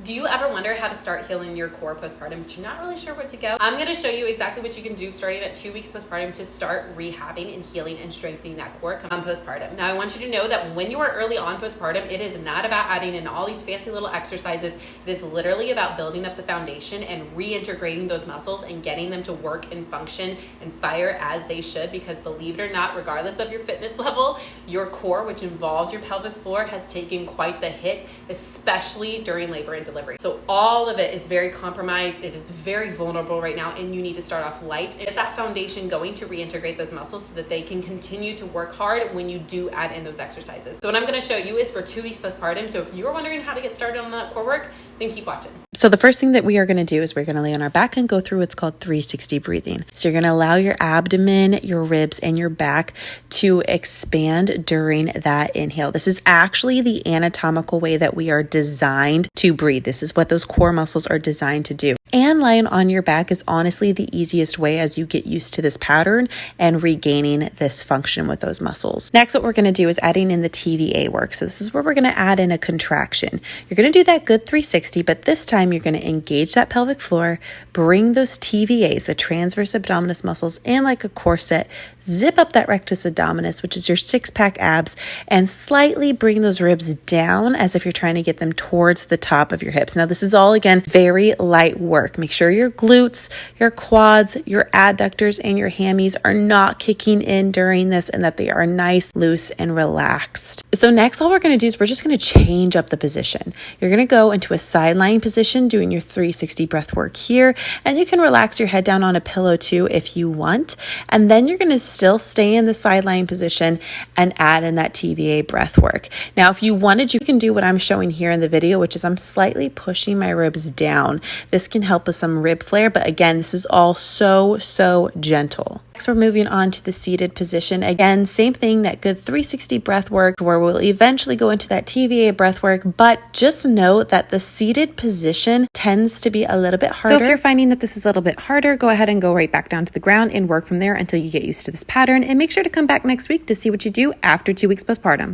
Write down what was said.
Do you ever wonder how to start healing your core postpartum, but you're not really sure where to go? I'm gonna show you exactly what you can do starting at 2 weeks postpartum to start rehabbing and healing and strengthening that core on postpartum. Now, I want you to know that when you are early on postpartum, it is not about adding in all these fancy little exercises. It is literally about building up the foundation and reintegrating those muscles and getting them to work and function and fire as they should, because believe it or not, regardless of your fitness level, your core, which involves your pelvic floor, has taken quite the hit, especially during labor and delivery. So all of it is very compromised. It is very vulnerable right now, and you need to start off light and get that foundation going to reintegrate those muscles so that they can continue to work hard when you do add in those exercises. So what I'm going to show you is for 2 weeks postpartum. So if you're wondering how to get started on that core work, then keep watching. So the first thing that we are going to do is we're going to lay on our back and go through what's called 360 breathing. So you're going to allow your abdomen, your ribs, and your back to expand during that inhale. This is actually the anatomical way that we are designed to breathe. This is what those core muscles are designed to do. And lying on your back is honestly the easiest way as you get used to this pattern and regaining this function with those muscles. Next, what we're going to do is adding in the TVA work. So this is where we're going to add in a contraction. You're going to do that good 360, but this time you're going to engage that pelvic floor, bring those TVAs, the transverse abdominis muscles, in like a corset, zip up that rectus abdominis, which is your six-pack abs, and slightly bring those ribs down as if you're trying to get them towards the top of your hips. Now, this is all, again, very light work. Make sure your glutes, your quads, your adductors, and your hammies are not kicking in during this and that they are nice, loose, and relaxed. So next, all we're going to do is we're just going to change up the position. You're going to go into a side lying position, doing your 360 breath work here, and you can relax your head down on a pillow too if you want. And then you're going to still stay in the side lying position and add in that TVA breath work. Now, if you wanted, you can do what I'm showing here in the video, which is I'm slightly pushing my ribs down. This can help with some rib flare, but again, this is all so gentle. Next, we're moving on to the seated position. Again, same thing, that good 360 breath work where we'll eventually go into that TVA breath work, but just know that the seated position tends to be a little bit harder. So if you're finding that this is a little bit harder, go ahead and go right back down to the ground and work from there until you get used to this pattern, and make sure to come back next week to see what you do after 2 weeks postpartum.